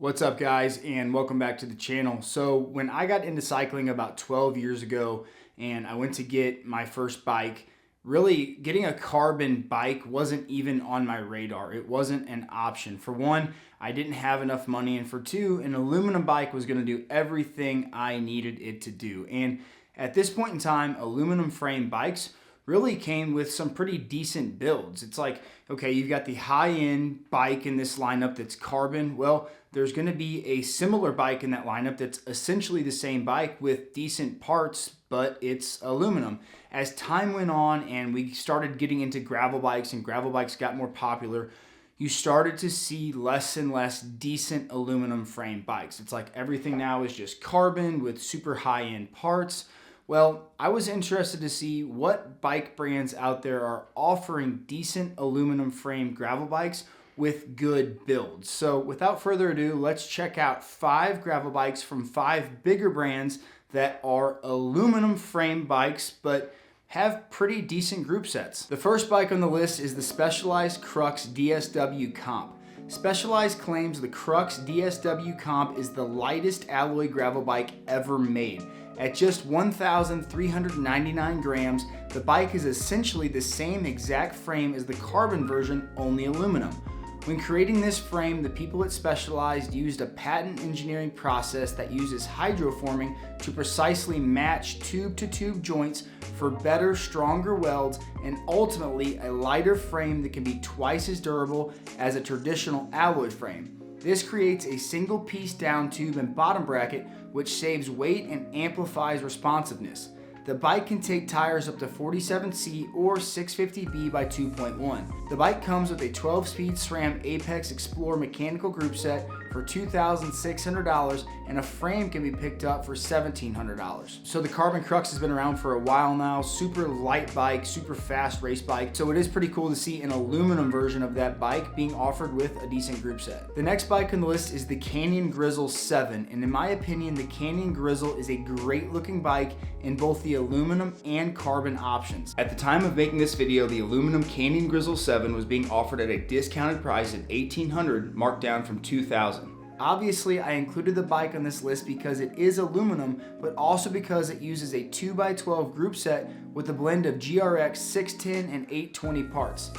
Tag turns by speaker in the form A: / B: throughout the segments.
A: What's up guys, and welcome back to the channel. So when I got into cycling about 12 years ago and I went to get my first bike, really getting a carbon bike wasn't even on my radar. It wasn't an option. For one, I didn't have enough money, and for two, an aluminum bike was going to do everything I needed it to do. And at this point in time, aluminum frame bikes really came with some pretty decent builds. It's like, okay, you've got the high-end bike in this lineup that's carbon. Well, there's going to be a similar bike in that lineup that's essentially the same bike with decent parts, but it's aluminum. As time went on and we started getting into gravel bikes and gravel bikes got more popular, you started to see less and less decent aluminum frame bikes. It's like everything now is just carbon with super high-end parts. Well, I was interested to see what bike brands out there are offering decent aluminum frame gravel bikes with good builds. So without further ado, let's check out 5 gravel bikes from 5 bigger brands that are aluminum frame bikes but have pretty decent group sets. The first bike on the list is the Specialized Crux DSW Comp. Specialized claims the Crux DSW Comp is the lightest alloy gravel bike ever made. At just 1,399 grams, the bike is essentially the same exact frame as the carbon version, only aluminum. When creating this frame, the people at Specialized used a patent engineering process that uses hydroforming to precisely match tube-to-tube joints for better, stronger welds, and ultimately a lighter frame that can be twice as durable as a traditional alloy frame. This creates a single piece down tube and bottom bracket, which saves weight and amplifies responsiveness. The bike can take tires up to 47C or 650B by 2.1. The bike comes with a 12-speed SRAM Apex Explorer mechanical group set for $2,600, and a frame can be picked up for $1,700. So the Carbon Crux has been around for a while now. Super light bike, super fast race bike. So it is pretty cool to see an aluminum version of that bike being offered with a decent group set. The next bike on the list is the Canyon Grizzle 7, and in my opinion, the Canyon Grizzle is a great looking bike in both the aluminum and carbon options. At the time of making this video, the aluminum Canyon Grizzle 7 was being offered at a discounted price of $1,800, marked down from $2,000. Obviously, I included the bike on this list because it is aluminum, but also because it uses a 2x12 group set with a blend of GRX 610 and 820 parts.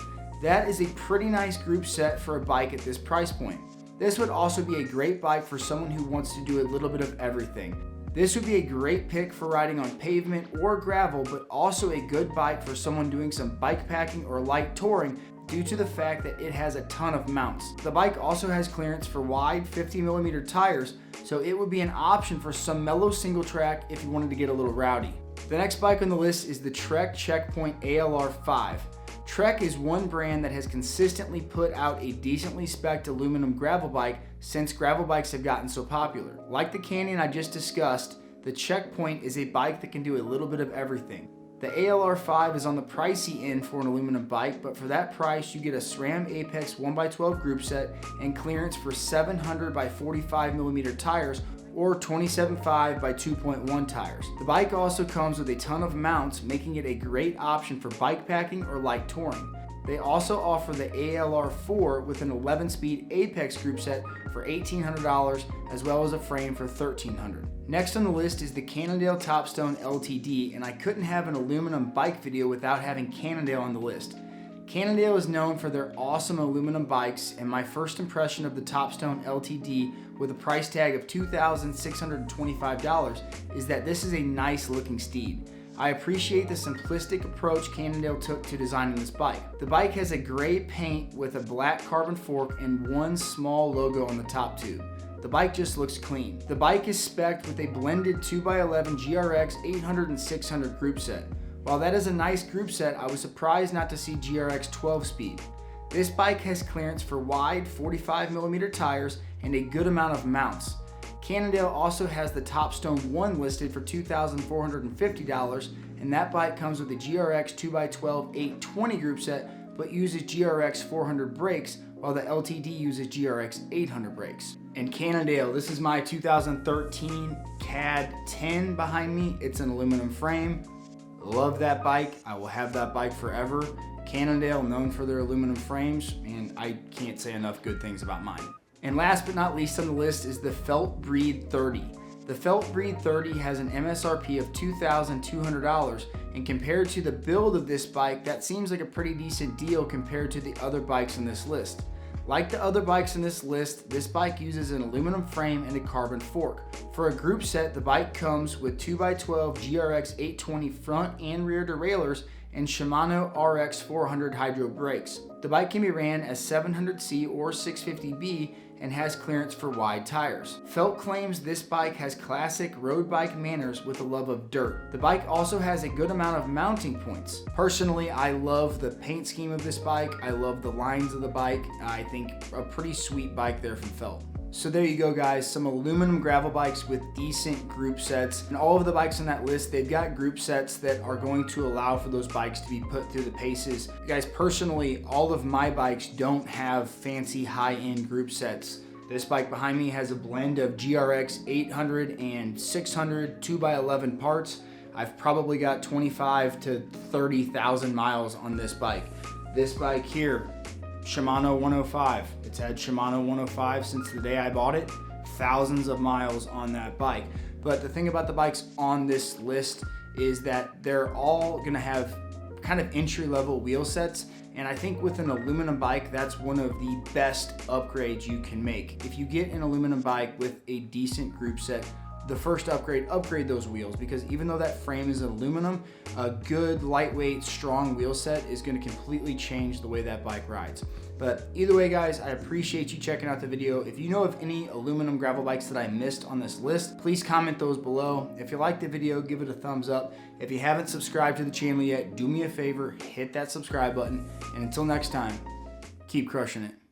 A: That is a pretty nice group set for a bike at this price point. This would also be a great bike for someone who wants to do a little bit of everything. This would be a great pick for riding on pavement or gravel, but also a good bike for someone doing some bike packing or light touring due to the fact that it has a ton of mounts. The bike also has clearance for wide 50mm tires, so it would be an option for some mellow single track if you wanted to get a little rowdy. The next bike on the list is the Trek Checkpoint ALR 5. Trek is one brand that has consistently put out a decently spec'd aluminum gravel bike since gravel bikes have gotten so popular. Like the Canyon I just discussed, the Checkpoint is a bike that can do a little bit of everything. The ALR 5 is on the pricey end for an aluminum bike, but for that price you get a SRAM Apex 1x12 group set and clearance for 700 by 45mm tires or 27.5 by 2.1 tires. The bike also comes with a ton of mounts, making it a great option for bike packing or light touring. They also offer the ALR 4 with an 11-speed Apex group set for $1,800, as well as a frame for $1,300. Next on the list is the Cannondale Topstone LTD, and I couldn't have an aluminum bike video without having Cannondale on the list. Cannondale is known for their awesome aluminum bikes, and my first impression of the Topstone LTD with a price tag of $2,625 is that this is a nice looking steed. I appreciate the simplistic approach Cannondale took to designing this bike. The bike has a gray paint with a black carbon fork and one small logo on the top tube. The bike just looks clean. The bike is spec'd with a blended 2x11 GRX 800 and 600 group set. While that is a nice group set, I was surprised not to see GRX 12 speed. This bike has clearance for wide 45mm tires and a good amount of mounts. Cannondale also has the Topstone 1 listed for $2,450, and that bike comes with a GRX 2x12 820 group set, but uses GRX 400 brakes, while the LTD uses GRX 800 brakes. And Cannondale, this is my 2013 CAD 10 behind me. It's an aluminum frame. Love that bike. I will have that bike forever. Cannondale, known for their aluminum frames, and I can't say enough good things about mine. And last but not least on the list is the Felt Breed 30. The Felt Breed 30 has an MSRP of $2,200, and compared to the build of this bike, that seems like a pretty decent deal compared to the other bikes on this list. Like the other bikes on this list, this bike uses an aluminum frame and a carbon fork. For a group set, the bike comes with 2x12 GRX 820 front and rear derailleurs and Shimano RX 400 hydro brakes. The bike can be ran as 700C or 650B and has clearance for wide tires. Felt claims this bike has classic road bike manners with a love of dirt. The bike also has a good amount of mounting points. Personally, I love the paint scheme of this bike. I love the lines of the bike. I think a pretty sweet bike there from Felt. So there you go, guys, some aluminum gravel bikes with decent group sets. And all of the bikes on that list, they've got group sets that are going to allow for those bikes to be put through the paces. Guys, personally, all of my bikes don't have fancy high-end group sets. This bike behind me has a blend of GRX 800 and 600 2x11 parts. I've probably got 25 to 30,000 miles on this bike. This bike here, Shimano 105. It's had Shimano 105 since the day I bought it. Thousands of miles on that bike. But the thing about the bikes on this list is that they're all gonna have kind of entry-level wheel sets. And I think with an aluminum bike, that's one of the best upgrades you can make. If you get an aluminum bike with a decent group set, the first upgrade those wheels, because even though that frame is aluminum, a good, lightweight, strong wheel set is gonna completely change the way that bike rides. But either way, guys, I appreciate you checking out the video. If you know of any aluminum gravel bikes that I missed on this list, please comment those below. If you liked the video, give it a thumbs up. If you haven't subscribed to the channel yet, do me a favor, hit that subscribe button. And until next time, keep crushing it.